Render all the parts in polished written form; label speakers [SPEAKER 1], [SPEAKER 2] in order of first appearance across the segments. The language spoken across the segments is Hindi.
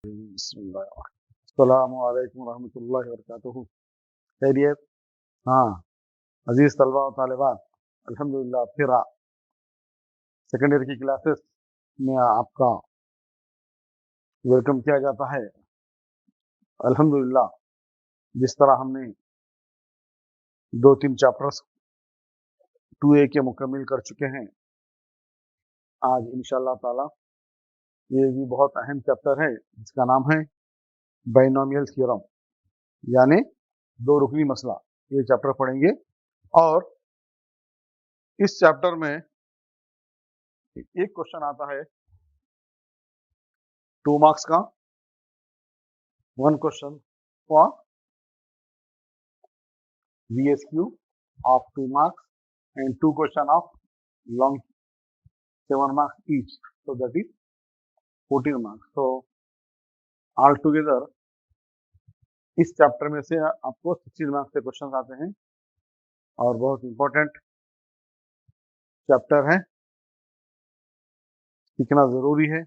[SPEAKER 1] अस्सलामुअलैकुम रहमतुल्लाहि वबरकातुहू। खैरियत? हाँ, अजीज तलबा और तालिबात, अल्हम्दुलिल्लाह फिर सेकेंड ईयर की क्लासेस में आपका वेलकम किया जाता है। अल्हम्दुलिल्लाह जिस तरह हमने 2-3 चैप्टर्स 2A के मुकम्मिल कर चुके हैं, आज इंशाअल्लाह ताला ये भी बहुत अहम चैप्टर है जिसका नाम है बाइनोमियल थ्योरम, यानी दो रुकनी मसला। ये चैप्टर पढ़ेंगे और इस चैप्टर में एक क्वेश्चन आता है 2 मार्क्स का, 1 question for VSQ of 2 marks and 2 question of long 7 marks each. So that is 14 marks. So altogether इस चैप्टर में से आपको 16 मार्क्स के क्वेश्चन आते हैं और बहुत इंपॉर्टेंट चैप्टर है, सीखना जरूरी है।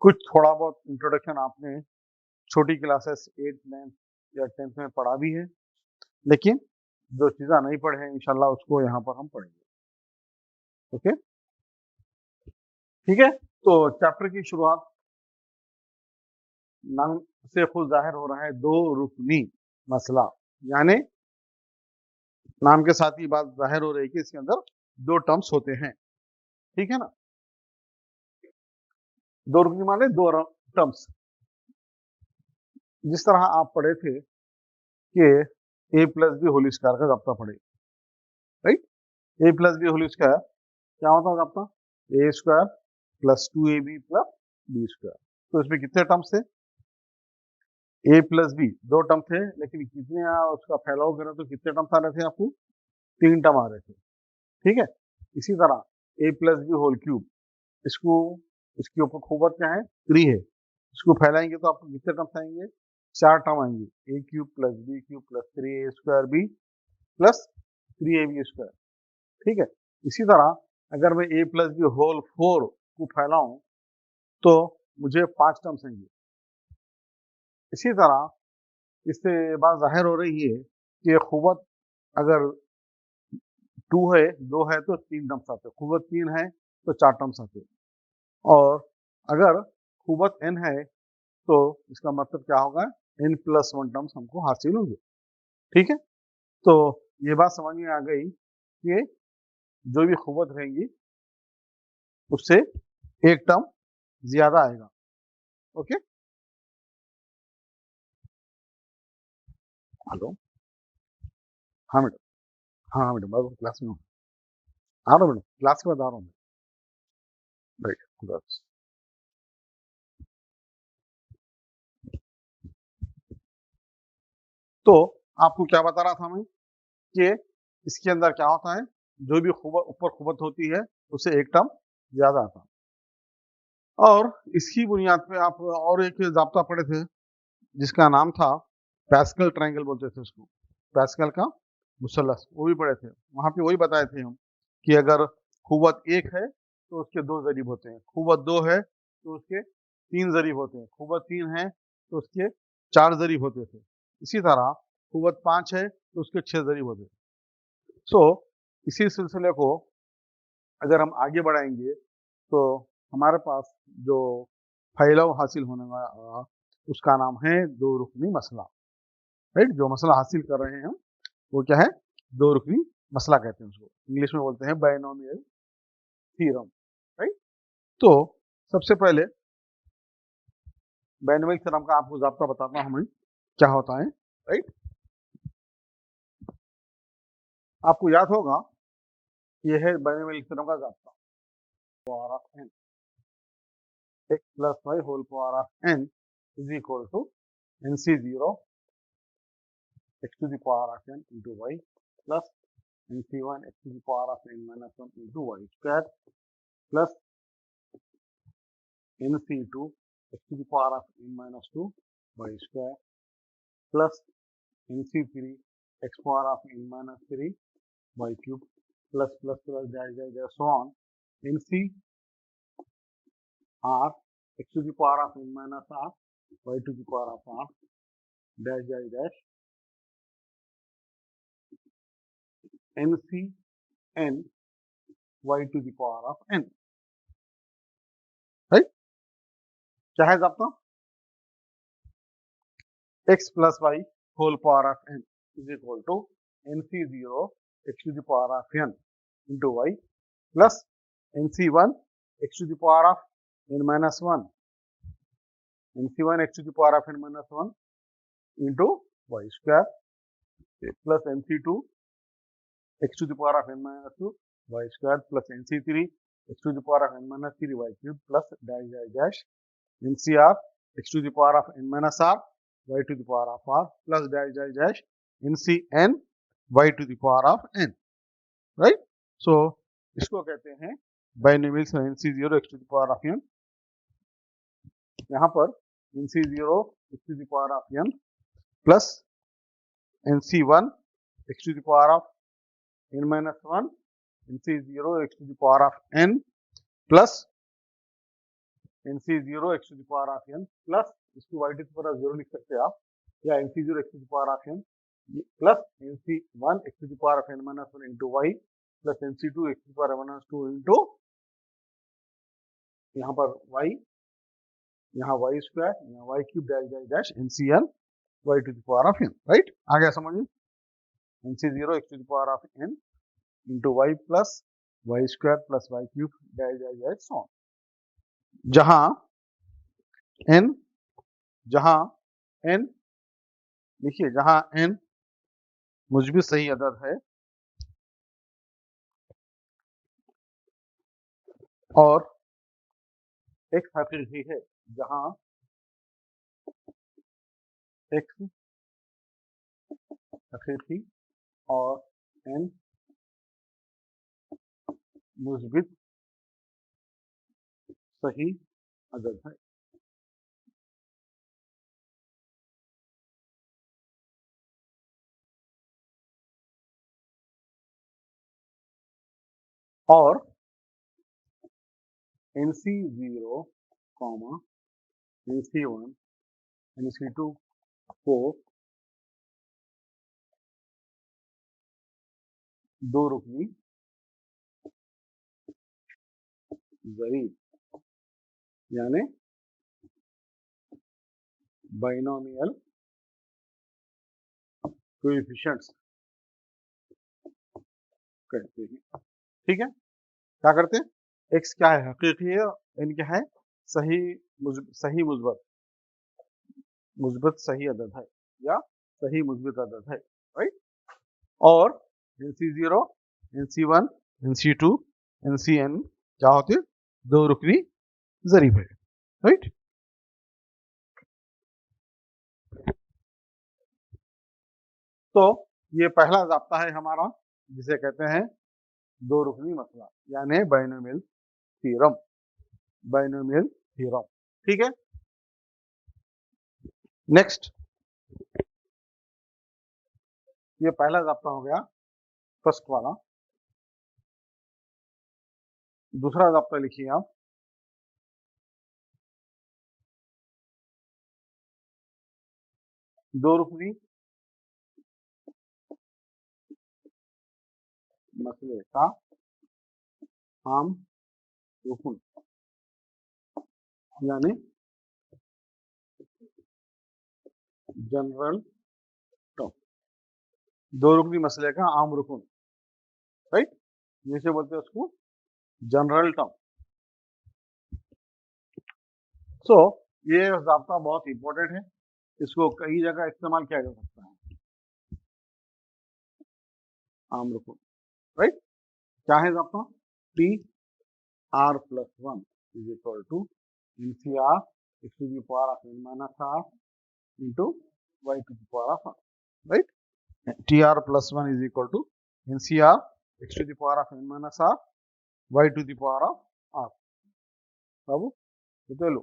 [SPEAKER 1] कुछ थोड़ा बहुत इंट्रोडक्शन आपने छोटी क्लासेस 8, 9 या 10th में पढ़ा भी है, लेकिन जो चीज़ें नहीं पढ़े हैं इंशाल्लाह उसको यहाँ पर हम पढ़ेंगे। ओके, ठीक है। तो चैप्टर की शुरुआत नाम से खुद जाहिर हो रहा है, दो रुकनी मसला, यानी नाम के साथ ही बात जाहिर हो रही है कि इसके अंदर दो टर्म्स होते हैं, ठीक है ना। दो रुकनी माने दो टर्म्स। जिस तरह आप पढ़े थे कि a+b होल स्क्वायर का जाब्ता पढ़े, राइट। a+b होल स्क्वायर क्या होता है जाब्ता? a² + 2ab + b²। तो इसमें कितने टर्म्स थे? a+b दो टर्म थे, लेकिन कितने उसका फैलाव करें तो कितने टर्म्स आ रहे थे आपको? 3 टर्म आ रहे थे, ठीक है। इसी तरह a+b होल क्यूब, इसको इसके ऊपर खूबत क्या है? 3 है। इसको फैलाएंगे तो आपको कितने टर्म्स आएंगे? 4 टर्म आएंगे, a³ + b³ + 3a² + 3ab², ठीक है। इसी तरह अगर मैं a+b होल 4 को फैलाऊं तो मुझे 5 टर्म्स आएंगे। इसी तरह इससे बात जाहिर हो रही है कि खूबत अगर 2 है, 2 है तो 3 टर्म्स आते हैं, खूबत 3 है तो 4 टर्म्स आते हैं, और अगर खूबत n है तो इसका मतलब क्या होगा? n+1 टर्म्स हमको हासिल होंगे, ठीक है। तो ये बात समझ में आ गई कि जो भी खूबत रहेंगी उससे एक टर्म ज्यादा आएगा। ओके, हेलो, हाँ मैडम, हाँ मैडम, मैं क्लास में हूँ, आ रहा हूँ मैडम, क्लास के बाद आ रहा हूँ, राइट। तो आपको क्या बता रहा था मैं कि इसके अंदर क्या होता है, जो भी ऊपर खूबत होती है उससे एक टर्म ज्यादा आता है। और इसकी बुनियाद पे आप और एक जाब्ता पढ़े थे जिसका नाम था पैस्कल ट्रायंगल, बोलते थे उसको, पैस्कल का मुसल्लस, वो भी पढ़े थे। वहां पे वही बताए थे हम कि अगर खूबत 1 है तो उसके 2 जरीब होते हैं, खूबत 2 है तो उसके 3 जरीब होते हैं, खूबत 3 है तो उसके 4 जरीब होते थे। इसी तरह खूबत 5 है तो उसके 6 जरीब होते हैं। सो इसी सिलसिले को अगर हम आगे बढ़ाएंगे तो हमारे पास जो फैलाव हासिल होने वाला उसका नाम है दो रुकनी मसला, राइट। जो मसला हासिल कर रहे हैं हम वो क्या है? दो रुकनी मसला कहते हैं उसको, इंग्लिश में बोलते हैं बाइनोमियल थ्योरम, राइट। तो सबसे पहले बाइनोमियल थ्योरम का आपको जाब्ता बताता हूं मैं क्या होता है, राइट। आपको याद होगा ये है बाइनोमियल थ्योरम का जाब्ता, power of n, x + y whole power of n is equal to nc0 x to the power of n into y plus nc1 x to the power of n minus 1 into y square plus nc2 x to the power of n minus 2 y square plus nc3 x power of n minus 3 y cube plus dash so on. nc r x to the power of n minus r y to the power of r dash dash dash nc n y to the power of n, right. क्या है आपका x plus y whole power of n is equal to nc0 x to the power of n into y plus nc1 x to the power of n minus 1 nc1 x to the power of n minus 1 into y square plus nc2 x to the power of n minus 2 y square plus nc3 x to the power of n minus 3 y cube plus dash dash dash ncr x to the power of n minus r y to the power of r plus dash dash dash ncn y to the power of n, right? So इसको कहते हैं बाइनोमियल्स में nc0 x to the power of n, यहाँ पर nc0 x to the power of n plus nc1 x to the power of n minus 1 nc0 x to the power of n plus nc0 x to the power of n plus इसको y to the power of 0 लिख सकते हैं आप, या nc0 x to the power of n plus nc1 x to the power of n minus 1 into y plus nc2 x to the power of n minus 2 into यहाँ पर y, यहाँ y स्क्वायर, यहाँ y cube dash dash dash ncn y to the power of n, right. आ गया समझ में, nc0 x to the power of n into y plus y square plus y cube dash dash dash so on, जहां n देखिए, जहां n मुजबित सही अदद है और x हकीकी है, जहां x हकीकी और n मुजबित सही अदद है। और nc0, nc1, nc2 को दो रुकनी ज़रीब यानी बाइनोमियल कोएफिशिएंट्स कहते हैं, ठीक है। क्या करते हैं, x क्या है हकीकी है, n क्या है सही मुस्बत सही अदद है या सही मुस्बत अदद है, राइट। और nc0 nc1 nc2 ncn क्या होते हैं, दो रुकनी ज़रीब है, राइट। तो ये पहला ज़ाब्ता है हमारा, जिसे कहते हैं दो रुकनी मसला यानी बाइनोमियल थ्योरम, ठीक है। नेक्स्ट, ये पहला ज़ाब्ता हो गया फर्स्ट वाला। दूसरा ज़ाब्ता लिखिए आप, दो रुकनी मसले का आम रुकन यानी जनरल टर्म, दो रुकनी मसले का आम रुकन, राइट, जैसे बोलते हैं उसको जनरल टर्म। सो ये ज़ाब्ता बहुत इंपॉर्टेंट है, इसको कई जगह इस्तेमाल किया जा सकता है, आम रुकन, राइट। क्या है ज़ाब्ता, T R plus 1 is equal to NCR x to the power of n minus r into y to the power of r, right? TR plus 1 is equal to NCR x to the power of n minus r y to the power of r। बाबू तो लो,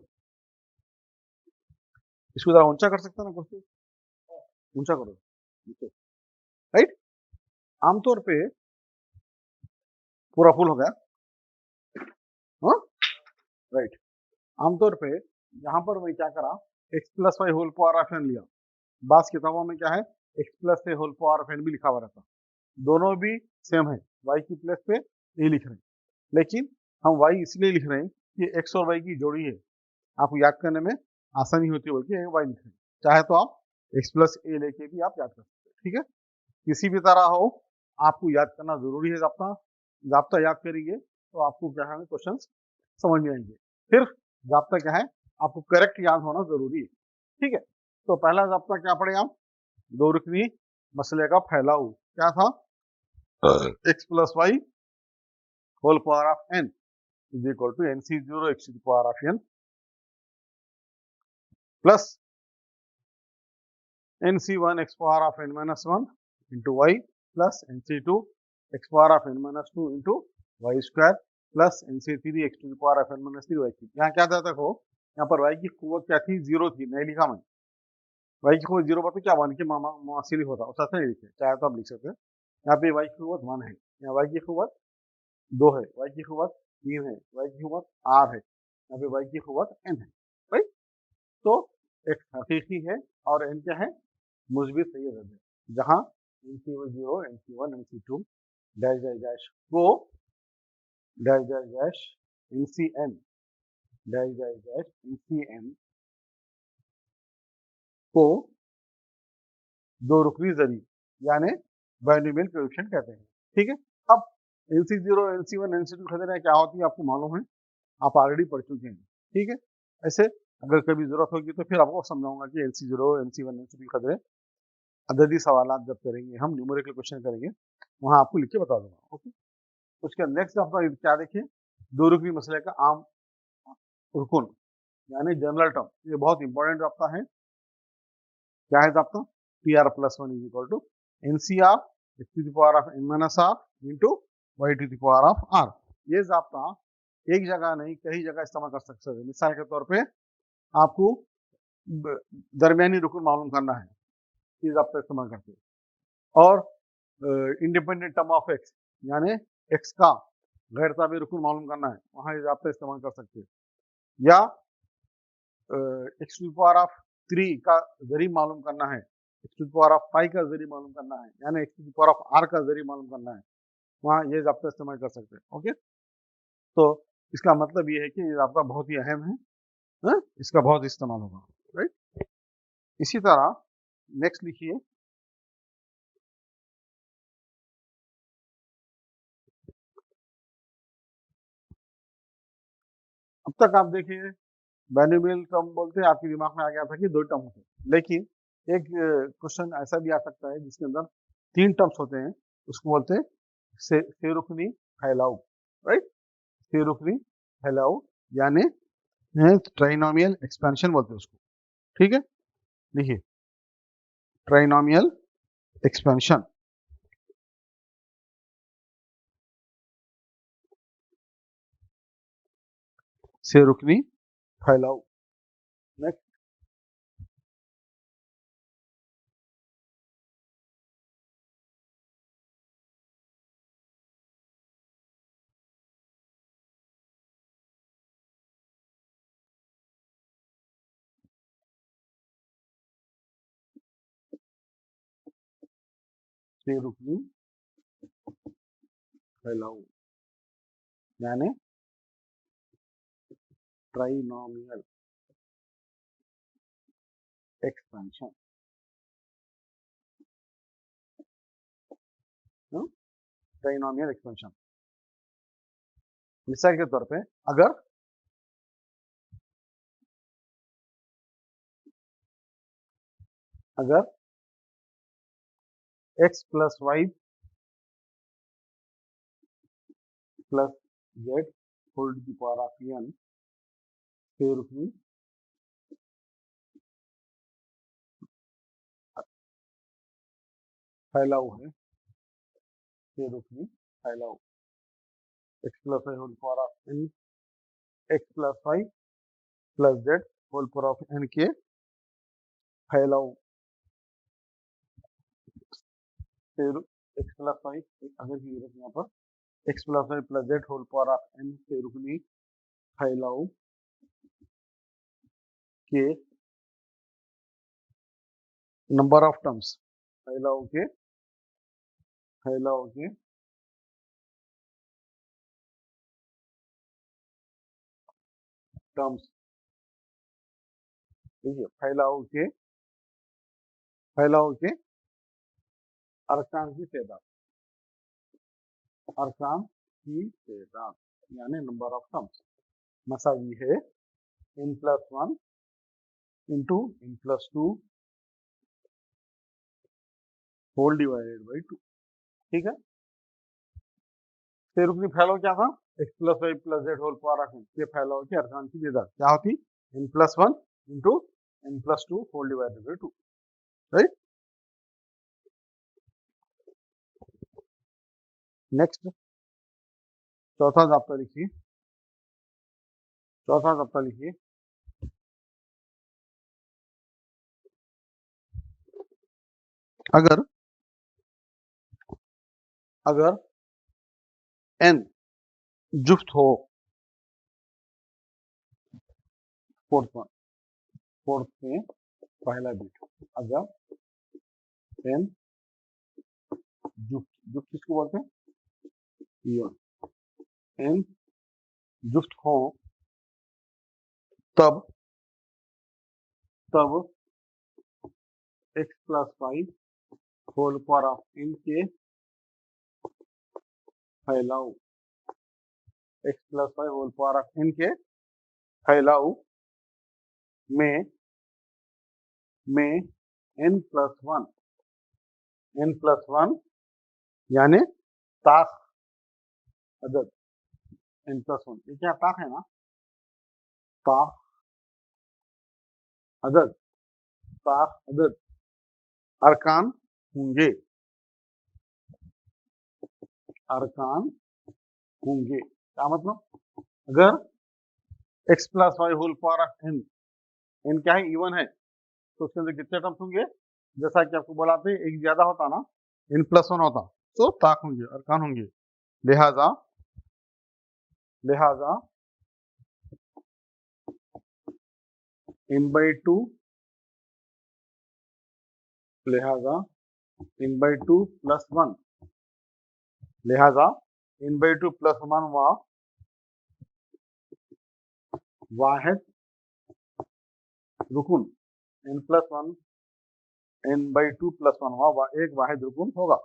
[SPEAKER 1] इसको जरा ऊंचा कर सकता ना, कुछ ऊंचा करो, राइट। आमतौर पे पूरा फुल हो गया, हाँ, राइट। आमतौर पे यहाँ पर मैं क्या करा, x plus Y whole power of n लिया। बास किताबों में क्या है, x plus a whole power of n भी लिखा हुआ रहता, दोनों भी सेम है, वाई की प्लेस पे ये लिख रहे हैं, लेकिन हम वाई इसलिए लिख रहे हैं कि एक्स और वाई की जोड़ी है, आपको याद करने में आसानी होती है, बल्कि वाई लिख रहे हैं। चाहे तो आप एक्स प्लस ए लेके भी आप याद कर सकते हैं, ठीक है। किसी भी तरह हो, आपको याद करना जरूरी है। जाप्ता जाप्ता याद करेंगे तो आपको क्या है, क्वेश्चन समझ में आएंगे। फिर जाप्ता क्या है, आपको करेक्ट याद होना जरूरी है, ठीक है। तो पहला जाप्ता क्या पढ़े आप, दो रुकनी मसले का फैलाव क्या था, x plus Y whole power of n is equal to n c zero x to power of n plus n C one x power of n minus one into y plus n C two x power of n minus two into y square plus n c three x to power of n minus three y cube. यहाँ क्या था देखो, यहाँ पर वाई की कुव्वत क्या थी, जीरो थी, नहीं लिखा मैं। वाई की कुव्वत जीरो पर तो क्या वन के मासिल होता, उस नहीं लिखे, चाहे तो आप लिख सकते हैं। यहाँ पे वाई की कुव्वत वन है, यहाँ वाई की कुव्वत दो है, वाई की कुव्वत तीन है, वाई की कुव्वत आर है, यहाँ पे वाई की कुव्वत एन है, राइट। तो एक हकीकी है और एन क्या है, मुस्बित सही है, जहाँ एन सी one zero, N C one, N C two dash dash dash को dash dash dash N C N dash dash dash N C N को दो रुकनी जरी यानी बाइनोमियल कोएफिशिएंट कहते हैं, ठीक है। अब n c zero, N C one, N C two खतरे क्या होती है आपको मालूम है, आप ऑलरेडी पढ़ चुके हैं, ठीक है। ऐसे अगर कभी जरूरत होगी तो फिर आपको समझाऊंगा कि n c zero, N C one, N C two खतरे अददी सवाल जब करेंगे हम, न्यूमेरिकल क्वेश्चन करेंगे, वहां आपको लिख के बता दूंगा, ओके। उसके नेक्स्ट आपका क्या देखिए, दो रुकनी मसले का आम रुकन यानी जनरल टर्म, ये बहुत इंपॉर्टेंट आपका है। क्या है आपका, p r plus one is equal to n c r x to the power of n minus r into y to the power of r. ये जाप्ता एक जगह नहीं कई जगह इस्तेमाल कर सकते हैं। मिसाल के तौर पे आपको दरमियानी रुकन मालूम करना है, ये जाप्ता इस्तेमाल करते हैं। और इंडिपेंडेंट टर्म ऑफ एक्स यानी एक्स का गैर ताबी रुकन मालूम करना है, वहां ये जाप्ता इस्तेमाल कर सकते हैं। या x to power of three का जरिए मालूम करना है, x to power of five का जरिए मालूम करना है, यानी x to power of r का जरिए मालूम करना है, वहाँ ये जाप्ता इस्तेमाल कर सकते हैं, ओके। तो इसका मतलब ये है कि ये जाप्ता बहुत ही अहम है, इसका बहुत इस्तेमाल होगा, राइट। इसी तरह नेक्स्ट लिखिए, अब तक आप देखिए बाइनोमियल टर्म बोलते हैं, आपके दिमाग में आ गया था कि दो टर्म होते हैं, लेकिन एक क्वेश्चन ऐसा भी आ सकता है जिसके अंदर तीन टर्म्स होते हैं, उसको बोलते हैं सेरुकनी फैलाव, राइट। सेरुकनी फैलाव यानी ट्राइनोमियल एक्सपेंशन बोलते हैं उसको, ठीक है। देखिए ट्राइनोमियल एक्सपेंशन, सेरुकनी फैलाव। नेक्स्ट सेरुकनी फैलाव यानी ट्राइनोमियल एक्सपेंशन, ट्राइनोमियल एक्सपेंशन। मिसाल के तौर पे अगर x plus Y plus Z whole to the power of N सेरुकनी फैलाव है, सेरुकनी फैलाव x plus Y whole power of N, X plus Y plus Z whole power of N के फैलाव, एक्स प्लस वाई अगर की जरूरत यहाँ पर X plus Y plus Z whole power of N सेरुकनी फैलाव के नंबर ऑफ टर्म्स, फैलाव के टर्म्स, ठीक है, फैलाव के अरकान की तादाद, यानी नंबर ऑफ टर्म्स मसावी है n+1 into n+2 whole divided by 2, ठीक है। रुकनी फैलाव क्या था, x+y+z whole power of n, ये फैलाव के अरकान की तादाद क्या होती, n+1 into n+2 whole divided by 2, right. Next चौथा जाब्ता लिखिए, अगर n जुफ्त हो, फोर्थ में पहला बिट, अगर n जुफ्त किसको बोलते हैं, n जुफ्त हो तब x+y whole power of n के फैलाव, x+y whole power of n के फैलाव में n+1 यानी ताक अदद, n+1 ये क्या ताक है ना, ताक अदद अरकान होंगे, क्या मतलब, अगर x+y whole power of n क्या है, इवन है, तो उसके अंदर कितने टर्म्स होंगे, जैसा कि आपको बोला था एक ज्यादा होता ना, n+1 होता तो ताक होंगे, अरकान होंगे, लिहाजा n/2 +1 वाहिद रुकुन, n+1 n/2 +1 एक वाहिद रुकुन होगा,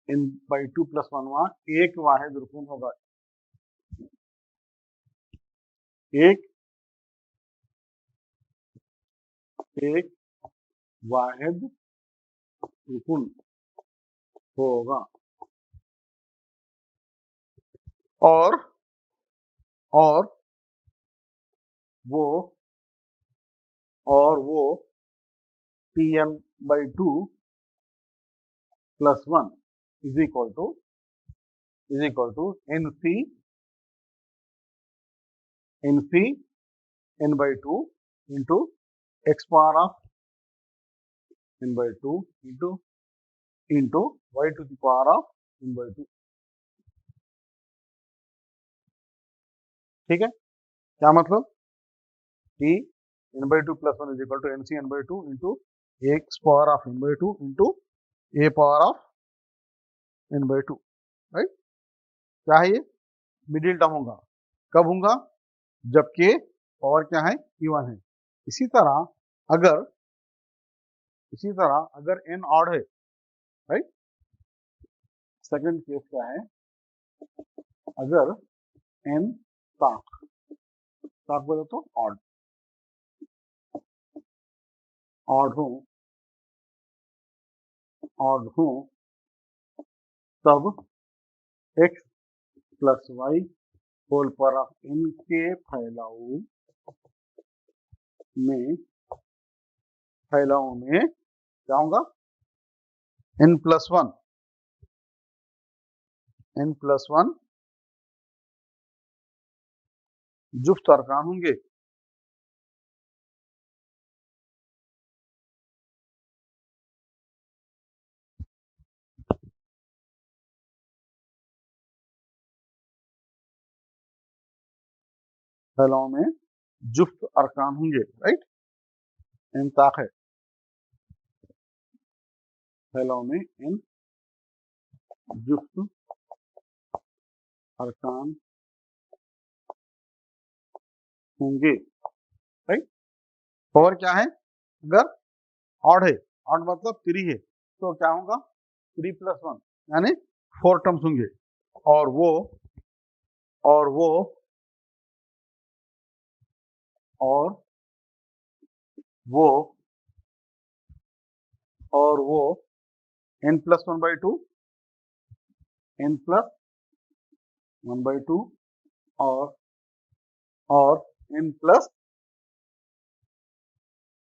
[SPEAKER 1] n/2 +1 एक वाहिद रुकुन होगा, एक वाहिद रुकुन होगा, और वो Tn/2 +1 is equal to nc n/2 into x power of n/2 into y to the power of n/2, ठीक है। क्या मतलब, T n/2 +1 is equal to nc n/2 into x power of n/2 into a power of n/2, right. क्या है ये, मिडिल टर्म होगा, कब होगा, जबकि पावर क्या है, इवन है। इसी तरह अगर n ऑड है, राइट, सेकंड केस क्या है, अगर n ताक बोले तो ऑड हो तब x+y whole power of n के फैलाव में क्या होगा, n+1 जुफ्त अरकान होंगे, फैलाव में जुफ्त अरकान होंगे, राइट। एन ताक है, फैलाव में एन जुफ्त अरकान होंगे, राइट। पावर क्या है, अगर ऑड है, ऑड मतलब 3 है, तो क्या होगा 3 + 1 यानी 4 टर्म्स होंगे, और वो और वो और वो और वो n + 1/2 n + 1/2 और n +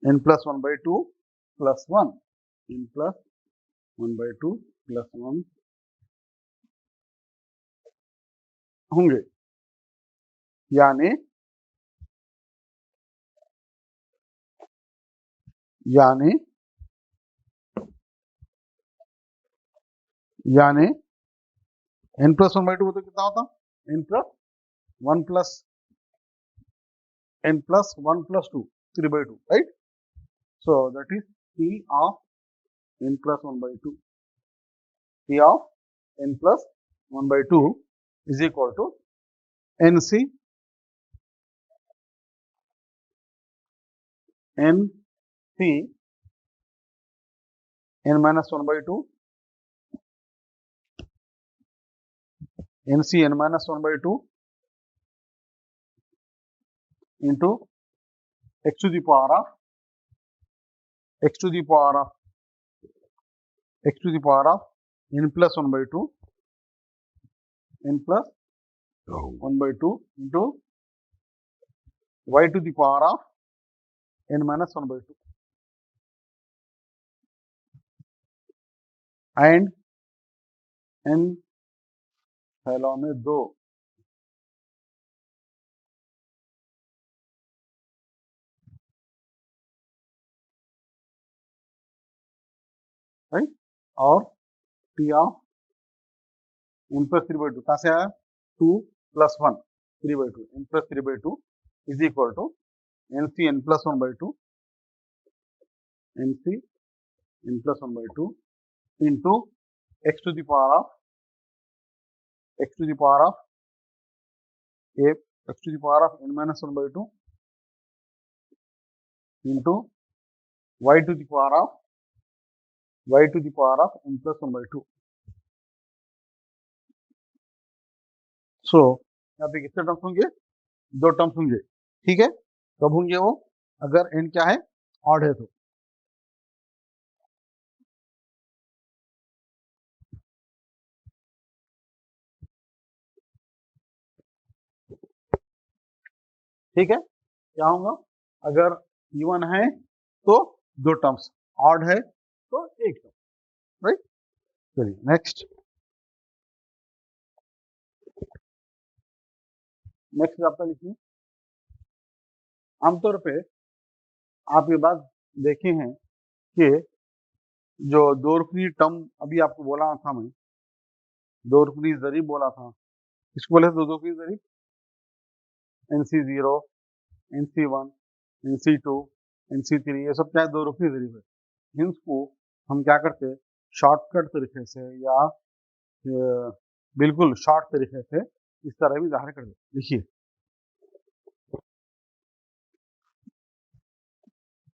[SPEAKER 1] 1/2 + 1 n + 1/2 + 1 होंगे, यानी यानी यानी n + 1/2 तो कितना होता, n + 1 + n + 1 + 2 3/2, right? So that is T of n + 1/2. T of n + 1/2 is equal to NC NC n - 1/2 NC n - 1/2 into x to the power of x to the power of x to the power of n + 1/2 n + 1/2 into y to the power of n - 1/2 and n फैलाव में 2, राइट। और T ऑफ n + 3/2 कहाँ से आया, 2 + 1 3/2 n + 3/2 is equal to NC n + 1/2 NC n + 1/2 into x to the power of x to the power of a x to the power of n - 1/2 into y to the power of y to the power of n + 1/2. सो यहाँ पे कितने टर्म्स होंगे, 2 टर्म्स होंगे, ठीक है। कब होंगे वो, अगर n क्या है, ऑड है तो। ठीक है, क्या होगा, अगर इवन है तो 2 टर्म्स, ऑड है तो 1 टर्म, राइट। चलिए नेक्स्ट आपका लिखिए। आमतौर पे आप ये बात देखे हैं कि जो 2 रुकनी टर्म अभी आपको बोला था मैं, 2 रुकनी ज़रीब बोला था, इसको बोले 2 रुकनी ज़रीब, NC0 NC1 NC2 NC3 ये सब क्या है, 2 रुकनी ज़रीब है। इनको हम क्या करते हैं, शॉर्टकट तरीके से या बिल्कुल शॉर्ट तरीके से इस तरह भी ज़ाहिर कर देते। लिखिए,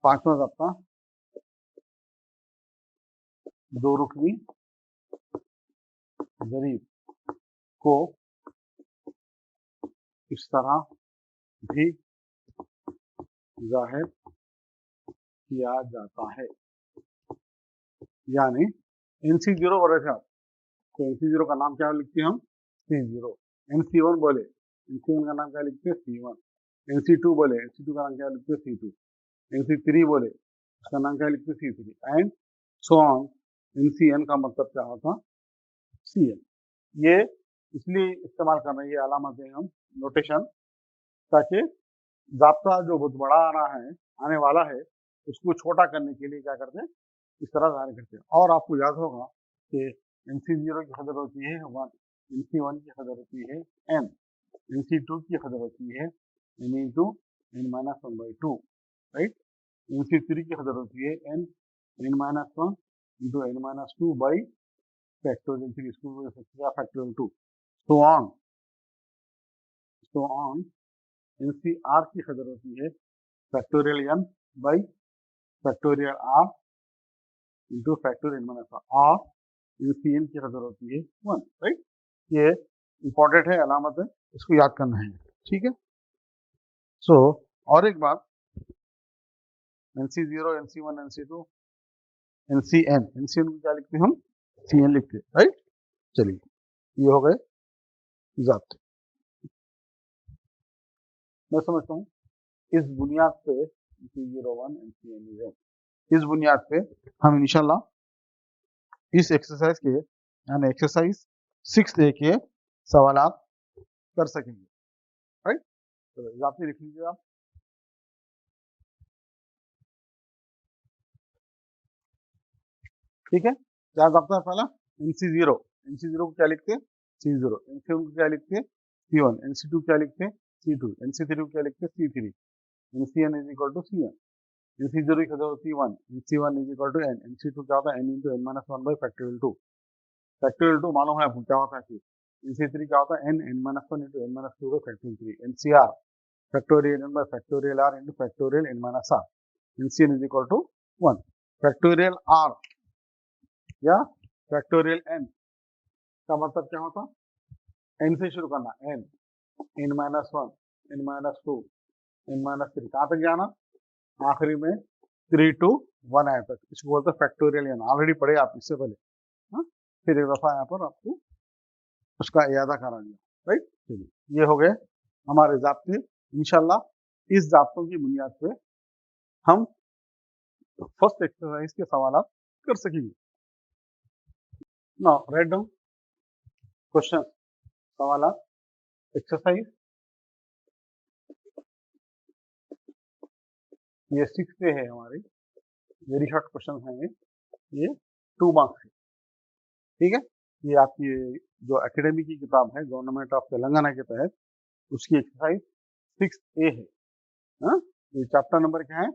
[SPEAKER 1] 5वां आपका 2 रुकनी ज़रीब को इस तरह भी ज़ाहिर किया जाता है, यानी NC0 बोल रहे थे आप, तो NC0 का नाम क्या लिखते हैं हम, C0। NC1 बोले, NC1 का नाम क्या लिखते हैं, C1। NC2 बोले, NC2 का नाम क्या लिखते हैं, C2। NC3 बोले, उसका नाम क्या लिखते हैं, C3 and so on. NCN का मतलब क्या होता, CN। ये इसलिए इस्तेमाल करना, ये अलामतें हम नोटेशन, ताकि ज़ाब्ता जो बहुत बड़ा आ रहा है, आने वाला है, उसको छोटा करने के लिए क्या करते हैं, इस तरह ज़ाहिर करते हैं। और आपको याद होगा कि NC0 की कदर होती है 1, NC1 की कदर होती है n, NC2 की कदर होती है n into n minus one by two, right. NC3 की हद होती है n minus one into n minus two by factorial three, इसको बोल सकते हैं factorial two, so on. NCR की हद होती है factorial n by factorial r into factorial n minus r। NCN की हद होती है 1, राइट। ये इंपॉर्टेंट है, अलामत है, इसको याद करना है, ठीक है। सो और एक बात, NC0, NC1, NC2, NCN को क्या लिखते हैं हम? CN लिखते हैं, राइट। चलिए, ये हो गए ज़ाब्ते। मैं समझता हूँ इस बुनियाद पे NC01, NCN, इस बुनियाद पे हम इंशाल्लाह इस एक्सरसाइज के यानी एक्सरसाइज 6A के सवालात कर सकेंगे, राइट। तो ज़ाब्ते लिख लीजिए आप। ठीक है, क्या ज़ाब्ता है पहला? NC0 को क्या लिखते हैं? C0। NC1 को क्या लिखते हैं? C1। NC2 क्या लिखते हैं? C2। NC3 को क्या लिखते हैं? C3। NCN is equal to CN। NC0 की हद होती है 1, NC1 is equal to n, NC2 क्या होता है? n into n minus one by factorial two. Factorial two मालूम है आपको क्या होता है फिर? NC3 क्या होता है? n minus one into n minus two by factorial three. NCR factorial n by factorial r into factorial n minus r। NCN is equal to 1। Factorial r या फैक्टोरियल n का मतलब क्या होता? n से शुरू करना, n minus one, n minus to, n minus three, कहाँ तक जाना? आखिरी में 3 to 1 आया तक, इसको बोलते हैं फैक्टोरियल n। ऑलरेडी पढ़े आप इससे पहले, हाँ। फिर एक दफा यहाँ पर आपको उसका इयादा करा दिया, राइट। चलिए, ये हो गए हमारे ज़ाब्ते। इंशाल्लाह इस ज़ाब्तों की बुनियाद पे हम फर्स्ट एक्सरसाइज के सवालात कर सकेंगे। नाउ राइट डाउन क्वेश्चन, सवालात, एक्सरसाइज। ये 6A है हमारी, वेरी शॉर्ट क्वेश्चन है ये 2 मार्क्स है, ठीक है। ये आपकी जो एकेडमी की किताब है गवर्नमेंट ऑफ तेलंगाना के तहत, उसकी एक्सरसाइज 6A है, हाँ। ये चैप्टर नंबर क्या है?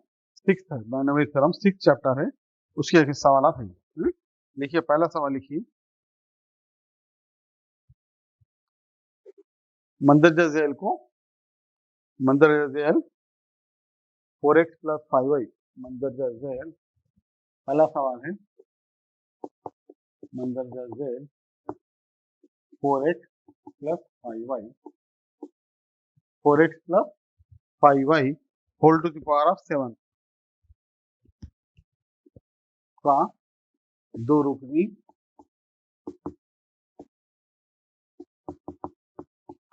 [SPEAKER 1] 6 है, बाइनोमियल थ्योरम 6 चैप्टर है, उसके सवाल है। लिखिए, पहला सवाल लिखिए, मंदरजा झैल को, मंदरजा झैल 4x प्लस 5y, मंदरजा झैल, पहला सवाल है मंदरजा झैल 4x plus 5y, 4x plus 5y whole to the power of 7 का दो रुकनी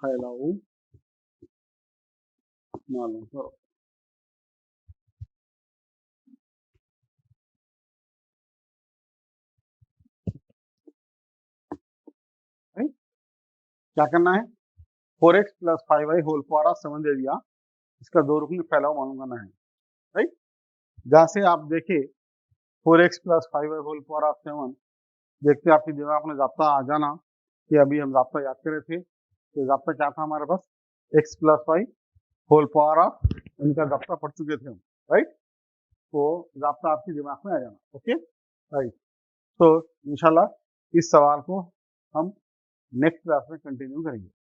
[SPEAKER 1] फैलाऊ मालूम करो। क्या करना है? 4x plus 5y whole power of 7 दे दिया, इसका दो रुकनी फैलाऊ मालूम करना है, राइट। जहां से आप देखे 4x plus 5y whole power of 7, देखते आपके दिमाग में ज़ाब्ता आ जाना कि अभी हम ज़ाब्ता याद कर रहे थे, तो ज़ाब्ता क्या था हमारे पास? x plus Y whole power of, इनका ज़ाब्ता पढ़ चुके थे हम, राइट। तो ज़ाब्ता आपके दिमाग में आ जाना, ओके, राइट। तो इंशाल्लाह इस सवाल को हम नेक्स्ट क्लास में कंटिन्यू करेंगे।